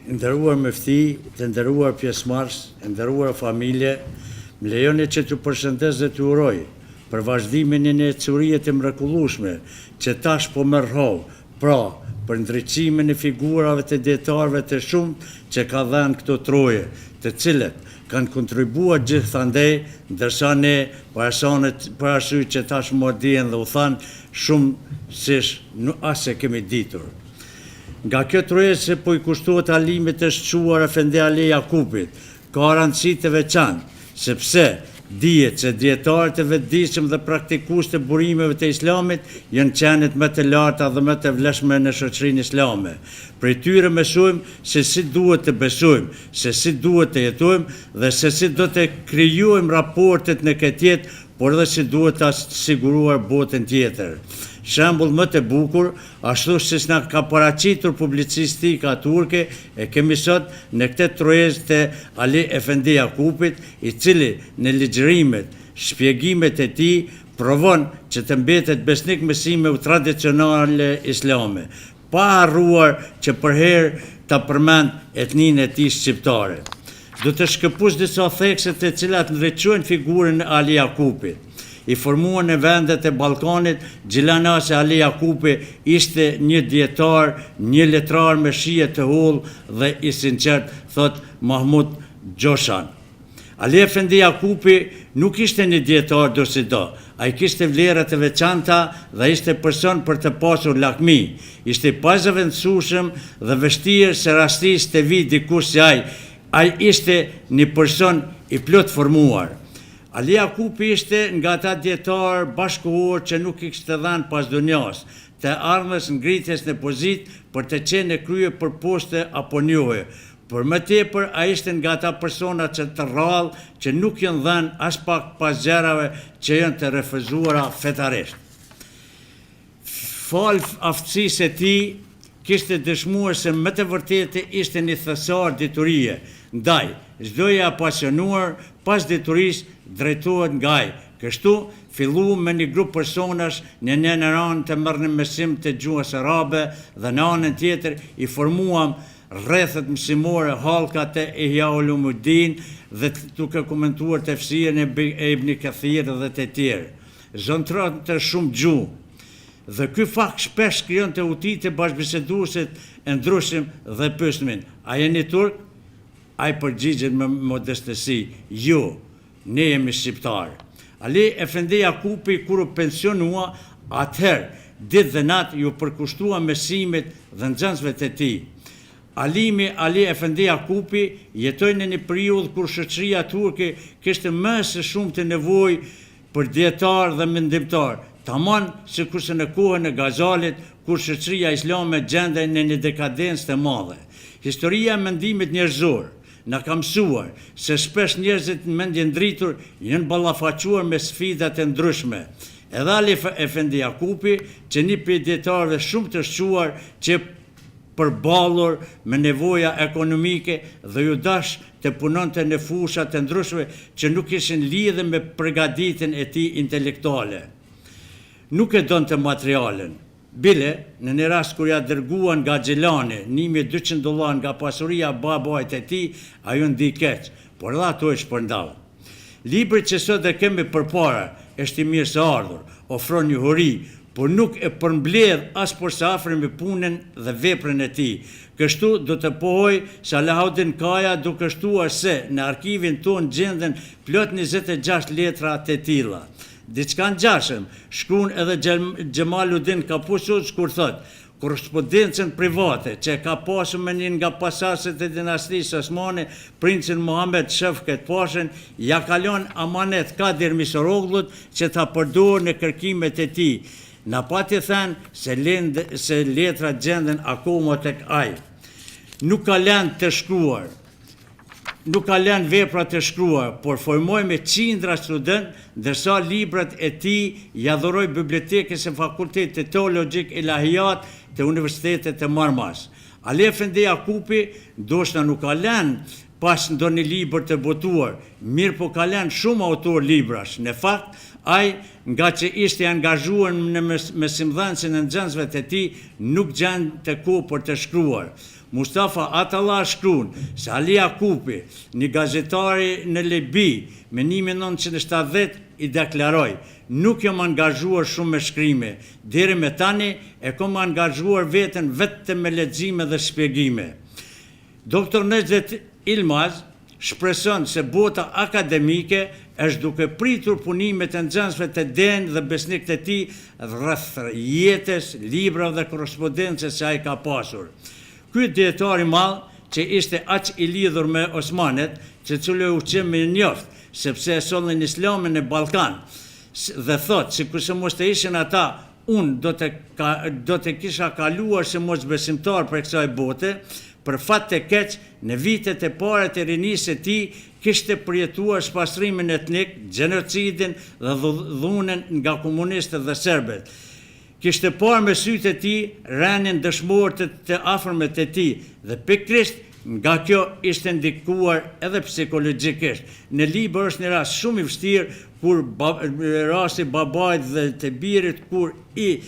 Nderuar mëfti, të nderuar pjesëmarrës, nderuar familje, më lejoni që t'ju përshëndes dhe t'ju uroj për vazhdimin e një ecurije të mrekullueshme që tash po merrhov, pra për ndriçimin e figurave të dietarëve të shumtë që ka dhënë këto troje, të cilët kanë kontribuar gjithandej, ndërsa ne për arsye që tash më dihen dhe u thanë shumë siç as e kemi ditur. Nga kjo troje po i kushtohet alimit të shquar Efendi Ali Jakupit, ka rëndësi të veçantë, sepse dihet se dietarët e vetëdijshëm dhe praktikues të burimeve të Islamit janë qenet më të larta dhe më të vlefshme në shoqërinë islame. Prej tyre mësojmë se si duhet të besojmë, se si duhet të jetojmë dhe se si do të krijojmë raportet në këtë jetë, por edhe si duhet të siguruar botën tjetër. Shembull më të bukur, ashtu siç na ka paraqitur publicistika turke, e kemi sot në këtë trojez të Ali Efendi Jakupit, i cili në ligjërimet, shpjegimet e tij provon që të mbetet besnik mësimeve tradicionale islame, pa harruar që për herë ta përmend etninë e tij shqiptare. Do të shkëpush disa thekse të cilat ndriçojnë figurën e Ali Jakupit. I formuar në vendet e Ballkanit, Gjilanasi Ali Jakupi ishte një dietar, një letrar me shije të hollë dhe i sinqert, thot Mahmud Gjoshan. Ali Efendi Jakupi nuk ishte një dietar do si do, ai kishte vlera të veçanta dhe ishte person për të pasur lakmi. Ishte pa zëvendësueshëm dhe vështirë se rastisht të vi dikush si ai. Ai ishte një person i plot formuar. Ali Jakupi ishte nga ata dietar bashkëkohor që nuk i kishte dhënë pas dunjas, të ardhmës ngritjes në pozitë për të qenë në krye për poste apo njohje. Por më tepër ai ishte nga ata persona që të rrallë që nuk janë dhënë as pak pas gjërave që janë të refuzuara fetarisht. Fal aftësisë e tij, kishte dëshmuar se më të vërtetë ishte një thesar diturie, ndaj çdoja apasionuar pas diturisë drejtohet nga ai. Kështu filluam me një grup personash në një anë të merrnin mësim të gjuhës arabe dhe në anën tjetër i formuam rrethet mësimore hallkat e Ihya Ulumuddin dhe duke komentuar tefsirin e Ibn Kathir dhe të tjerë. Zontron të shumë gjuhë. Dhe ky fakt shpesh krijon të uti të bashkëbiseduesit e ndryshëm dhe pyesnin: a jeni turk? Ai përgjigjet me modestësi: jo, ne jemi shqiptar. Ali Efendi Jakupi kur u pensionua, atëherë ditë dhe natë ju përkushtua mësimit dhe nxënësve të tij. Ali Efendi Jakupi jetoi në një periudhë kur shoqëria turke kishte më së shumti nevojë për dietar dhe mendimtar, tamam sikurse në kohën e Gazalit, kur shoqëria islame gjendej në një dekadencë të madhe. Historia e mendimit njerëzor na ka mësuar se shpesh njerëzit në mendje ndritur janë ballafaquar me sfida të ndryshme. Edhe Ali Efendi Jakupi, që një prej dietarëve shumë të shquar që përballur me nevoja ekonomike dhe ju dash të punonte në fusha të ndryshme që nuk ishin lidhje me përgatitjen e tij intelektuale. Nuk e donte materialen. Bile, në një rast kur ja dërguan nga Xhelani $1.200 nga pasuria babait e tij, ajo ndi keq, por edhe ato e shpërndau. Libri që sot e kemi përpara është i mirë së ardhur, ofron një huri, por nuk e përmbledh as për sa afër me punën dhe veprën e tij. Kështu do të pohoj se Alaudin Kaja duke shtuar se në arkivin ton gjenden plot 26 letra të tilla. Diçka ngjashëm shkruan edhe Xhemaluddin Kapusos kur thot: korrespondencën private që ka pasur me një nga pasardhësit e dinastisë Osmane, princin Muhammed Shefket Pashën, ja kalon amanet Kadir Misoroglut që ta përdor në kërkimet e tij. Na pati thënë se letra gjenden akoma tek ai. Nuk ka lënë të shkruar. Nuk ka lënë vepra të shkruar, por formoi me qindra student, ndërsa librat e tij ja dhuroi bibliotekës së Fakultetit Teologjik Ilahiyat të Universitetit të Marmaris. Ali Efendi Jakupi ndoshta nuk ka lënë pas ndonjë libër të botuar, mirë po ka lënë shumë autor librash. Në fakt, ai nga që ishte angazhuar në mësimdhënësin e nxënësve të tij, nuk gjente kohë për të shkruar. Mustafa Atalla shkruan se Ali Jakupi, një gazetari në Libi, me 1970 i deklaroi: "Nuk jam angazhuar shumë me shkrime, deri me tani e kam angazhuar veten vetëm me lexime dhe shpjegime." Dr. Necdet Ilmaz shpreson se bota akademike është duke pritur punimet e nxënësve të denë dhe besnikët e tij rreth jetës, librave dhe korrespondencës që ai ka pasur. Ky dietar i madh, që ishte aq i lidhur me Osmanet, që cilë u qe me njoft, sepse e sollin islamin në Ballkan, dhe thot, si kurse mos të ishin ata, unë do të kisha kaluar si mos besimtar për kësaj bote. Për fat të keq, në vitet e para të rinisë së tij kishte përjetuar spastrimin etnik, gjenocidin dhe dhunën nga komunistët dhe serbët. Kishte parë me sytë e tij rënien dëshmorë të afërmit të tij dhe pikërisht nga kjo ishte ndikuar edhe psikologjikisht. Në libër është një rast shumë i vështirë kur rasti babait dhe të birit kur i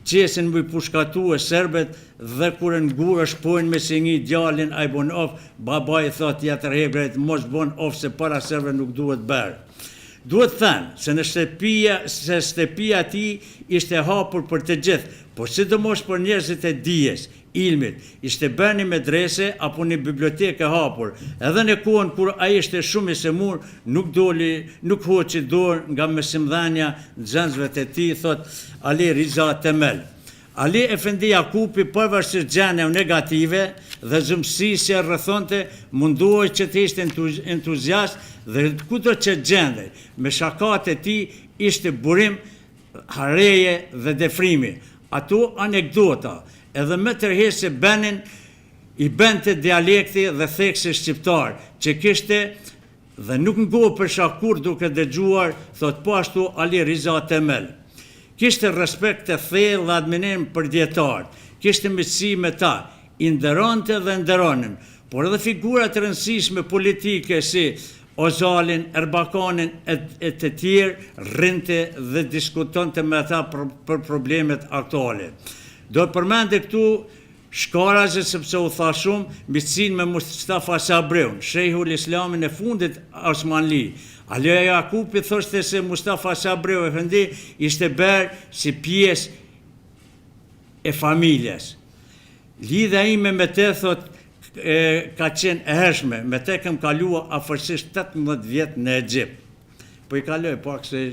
qesin më pushkatu e serbet dhe kur në gurë shpojnë me si një djalin a i bon of, baba i thot jetër hebrejt mos bon of se para serve nuk duhet berë. Duhet thënë se në shtëpia ti ishte hapur për të gjithë, por sidomos për njerëzit e dijes, ilmit, ishte bërë një medrese apo një biblioteke hapur, edhe në kohën kur a ishte shumë i semur, nuk hoqi dorë nga mësimdhënia nxënësve të tij, thot Ali Riza Temel. Ali Efendi Jakupi, përveçsisht gjendjeve negative dhe zëmësisë që rrethonte, munduoj që të ishte entuziast dhe kudo që gjendej, me shakat e tij ishte burim, hareje dhe defrimi. Ato anekdota, edhe më tërheqëse i bente dialekti dhe theksi shqiptar, që kishte dhe nuk ngohë për shakur duke dëgjuar, thot po ashtu Ali Riza Temel. Kishte respekt të thellë dhe admirim për dietarët, kishte miqësi me ta, i nderonte dhe nderonin, por edhe figurat të rëndësishme politike si Ozalin, Erbakanin e të tjerë rrinte dhe diskutonte me ata për problemet aktuale. Do të përmende këtu shkaraze sepse u tha shumë, miqësinë me Mustafa Sabreun, shehul Islamin e fundit Osmanli. Ali Jakupi thoshte se Mustafa Sabreu Efendi ishte bërë si pjesë e familjes. Lidha ime me te, thot, ka qenë e hershme, me te kem kalua afërsisht 18 vjetë në Egjipt. Po i kaloj pak se...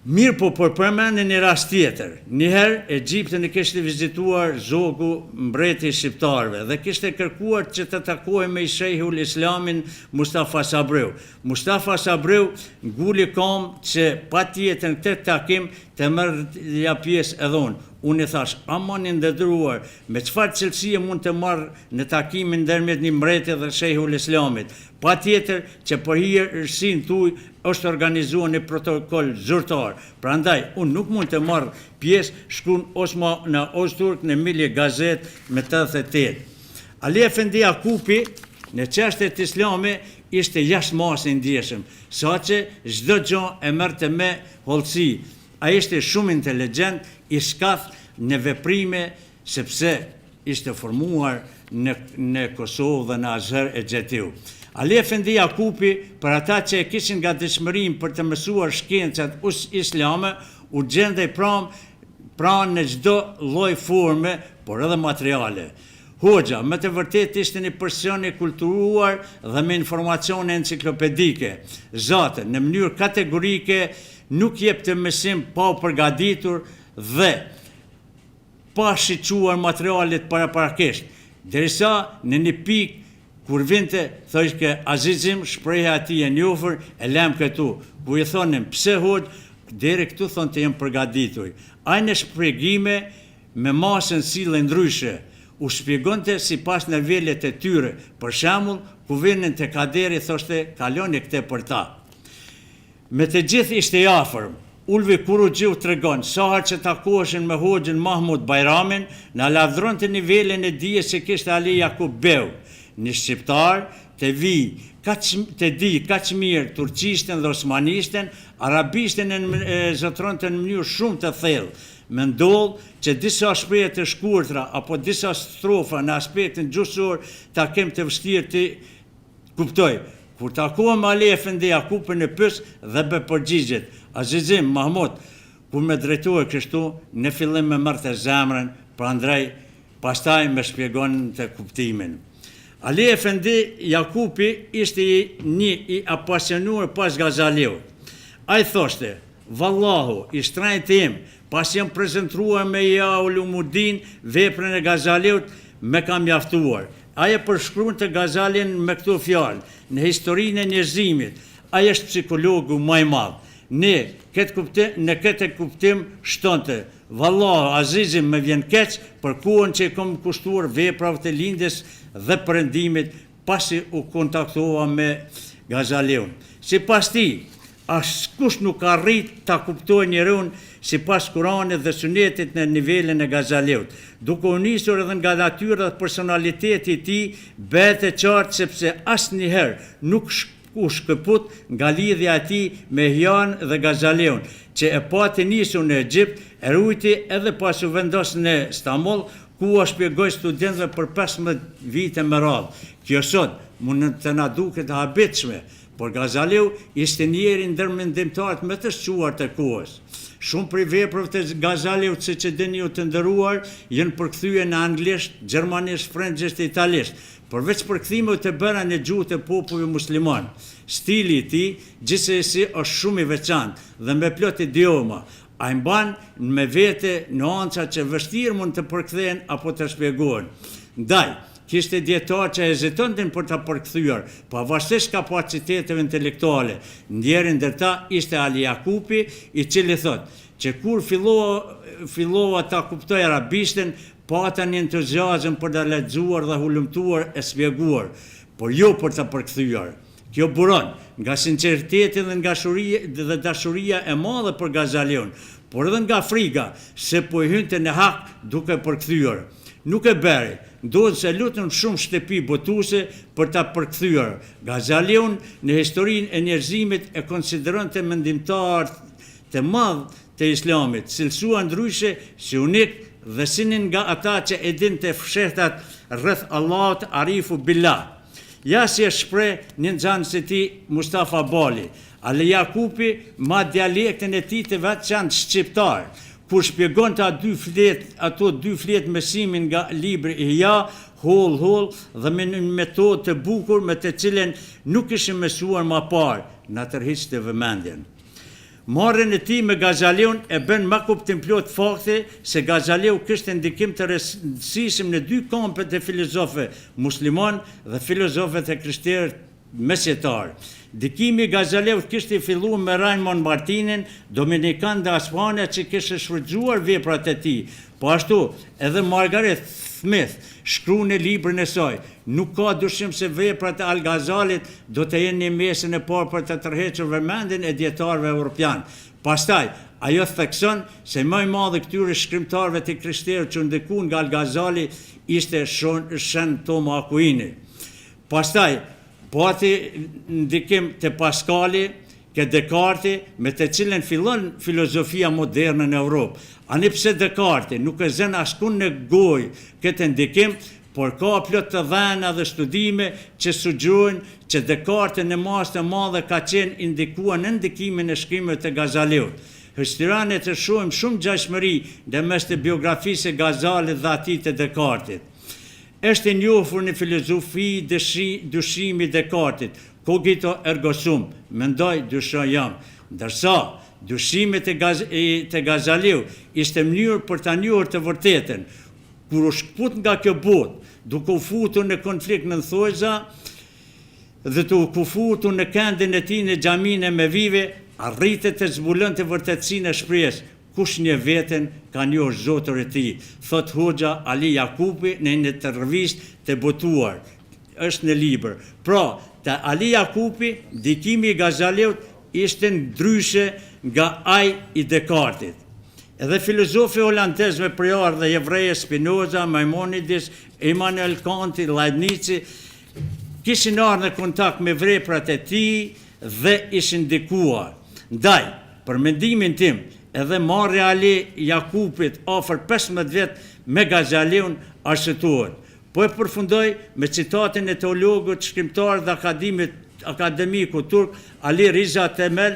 Mirë po përmendin një rast tjetër. Njëherë Egjiptin e kishte vizituar zogu mbreti shqiptarëve dhe kishte kërkuar që të takojë me shejhul Islamin Mustafa Sabreu. Mustafa Sabreu nguli kom që patjetër në këtë takim të merrja pjesë edhe unë. Unë i thash, aman i ndëdruar, me çfarë cilësie mund të marrë në takimin ndërmjet një mbreti dhe shejhul Islamit. Patjetër që për hirësin tuaj është organizuar një protokoll zyrtar. Prandaj, unë nuk mund të marrë pjesë, shkruan Osma në Ozturk në Milje Gazet me 88. Ali Efendi Jakupi në çështjet islame ishte jashtë masë ndjeshëm, saqë çdo gjë e merrte me hollësi. Ai ishte shumë inteligjent, i shkath në veprime sepse ishte formuar në Kosovë dhe në Azher e Gjetiu. Ali Efendi Jakupi, për ata që e kishin nga dëshmërim për të mësuar shkencat islame, u gjendej pranë në çdo lloj forme, por edhe materiale. Hoxha, me të vërtet ishte një person i kulturuar dhe me informacione enciklopedike. Zate, në mënyrë kategorike, nuk jep të mësim pa u përgatitur dhe pa shiquar materialet paraprakisht. Derisa në një pikë kur vinte, thojsh ke Azizim, shpreha ati e njohur, e lem këtu. Ku i thonim, pse hoxh, deri këtu thonë të jem përgatitur. Ai në shpjegime me masën sille ndryshe, u shpjegonte sipas nivelet e tyre. Për shembull, ku vinin te kaderi, thoshte, kaloni këtë për ta. Me të gjithë ishte i afërm. Ulvi Kurugjiu tregon, sa herë që takoheshin me hoxhin Mahmud Bajramin, na lavdron të nivelin e dijes që kishte Ali Jakub Beu, një shqiptar të di kaq mirë turqishten dhe osmanishten, arabishten e zotronte në mënyrë shumë të thellë. me ndodhë që disa shprehje të shkurtra apo disa strofa në aspektin gjuhësor ta kem të vështirë të kuptoj. Kur takuam Ali Efendi Jakupin e pyes dhe be përgjigjet, Azizim Mahmud, kur me drejtoi kështu, në fillim me mërte zemrën, prandaj pastaj me shpjegon të kuptimin. Ali Efendi Jakupi ishte një i apasionuar pas Gazaliut. Ai thoshte, vallahu, i shtrenjtë im, pas jam prezentruar me Ja Ulumuddin veprën e Gazaliut, me kam mjaftuar. Ai e përshkruan të Gazalin me këto fjalë, në historinë e njerëzimit, ai është psikologu më i madh. Në këtë kuptim shtonte, vallahu, Azizim, me vjen keq për kohën që kam kushtuar veprave të lindjes dhe perëndimit pasi u kontaktova me Gazaliun. Sipas tij, askush nuk arrit ta kuptojë njeriun sipas Kuranit dhe Sunetit në nivelin e Gazaliut. Duke u nisur edhe nga natyra dhe personaliteti i tij, bëhet e qartë sepse asnjëherë nuk u shkëput nga lidhja e tij me Hijan dhe Gazaliun, që e pati nisur në Egjipt, e rujti edhe pas u vendos në Stamboll, ku u shpjegoi studentëve për 15 vite me radhë. Kjo sot mund të na duket e habitshme, por Gazaliu ishte njëri ndër mendimtarët më të shquar të kohës. Shumë prej veprave të Gazaliut, siç e dini ju të nderuar, janë përkthyer në anglisht, gjermanisht, francezisht e italisht, përveç përkthimeve të bëra në gjuhën e popullit musliman. Stili i tij gjithsesi është shumë i veçantë dhe me plot idioma. Ai mban me vete nuanca që vështirë mund të përkthehen apo të shpjegohen. Ndaj, kishte dietar që hezitontin për ta përkthyer, pavarësisht kapaciteteve intelektuale. Njëri ndër ta ishte Ali Jakupi, i cili thotë që kur fillova ta kuptoj arabishten, pata një entuziazëm për ta lexuar dhe hulumtuar e shpjeguar, por jo për ta përkthyer. Kjo buron nga sinqeriteti dhe dashuria e madhe për Gazaliun, por edhe nga frika se po i hynte në hak duke përkthyer. Nuk e bëri, ndodhë se lutën shumë shtëpi botuese për ta përkthyer. Gazaliun në historinë e njerëzimit e konsideron të mendimtar të madh të Islamit, cilësua ndryshe si unik dhe sinin nga ata që e din të fshehtat rreth Allahut arifu billah. Ja si e shpreh një nxënës i tij Mustafa Bali, Ali Jakupi ma dialektin e tij të veçantë shqiptar, kur shpjegon të ato dy fletë mësimin nga libri Ihya, Hol dhe me një metodë të bukur me të cilën nuk ishim mësuar më parë, na tërhiqte vëmendjen. Marrjen e tij me Gazaliun e bën më kuptimplot fakti se Gazaliu kishte ndikim të rëndësishëm në dy kampet e filozofëve musliman dhe filozofët e krishterë mesjetar. Ndikimi i Gazaliut kishte filluar me Raymond Martinin, dominikan dhe Aspania, që kishte shfrytzuar veprat e tij. Po ashtu edhe Margaret Smith shkruan në librin e saj, nuk ka dyshim se veprat e Al-Ghazalit do të jenë në mesën e parë për të tërhequr vëmendjen e dietarëve evropian. Pastaj, ajo thekson se më i madhi këtyre shkrimtarëve të krishterë që ndikuan nga Al-Ghazali ishte Saint Thomas Aquini. Pastaj, pati ndikim të Pascali, ke Descartes, me të cilën fillon filozofia moderne në Europë. Ani pse Descartes nuk e zën askund në gojë këtë ndikim, por ka plot të dhëna dhe studime që sugjerojnë që Descartes në masë të madhe ka qenë indikuar në ndikimin e shkrimeve të Gazaliut. Hështirane të shohim shumë ngjashmëri në mes të biografisë e Gazalit dhe atij të Descartes. Është i njohur në filozofi dyshimi Descartes, cogito ergo sum, mendoj dyshoj jam, ndërsa dyshimet e Gazaliu ishte mënyrë për ta njohur të vërtetën. Kur u shkput nga kjo botë, duke u futur në konflikt në thojza dhe të u kufutur në këndin e tij në xhaminë e Mevive, arritet të zbulon të vërtetësinë e shprehjes. Kush një veten ka njohur Zotin e tij, thot Hoxha Ali Jakupi në një intervistë të botuar. Është në libër. Pra, te Ali Jakupi, ndikimi i Gazaliut ishte ndryshe nga ai i Descartes. Edhe filozofi holandez me prejardhë dhe jevreje Spinoza, Maimonides, Immanuel Kant, Leibniz kishin ardhur në kontakt me veprat e tij dhe ishin ndikuar. Ndaj, për mendimin tim, edhe marrja Ali Jakupit afër 15 vjet me Gazaliun arsyetohet. Po e përfundoj me citatin e teologut, shkrimtar dhe akademiku turk Ali Riza Temel,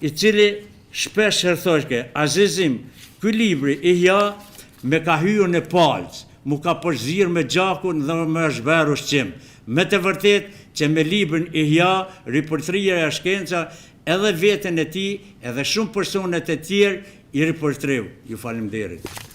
i cili shpesh thoshte: Azizim, ky libri Ihya me ka hyrë në palc, mu ka përzir me gjakun dhe me është bërë ushqim. Me të vërtet që me librin Ihya, ripërtria e shkenca, edhe veten e tij, edhe shumë personet e tjerë i ripërtriu. Ju falemnderit.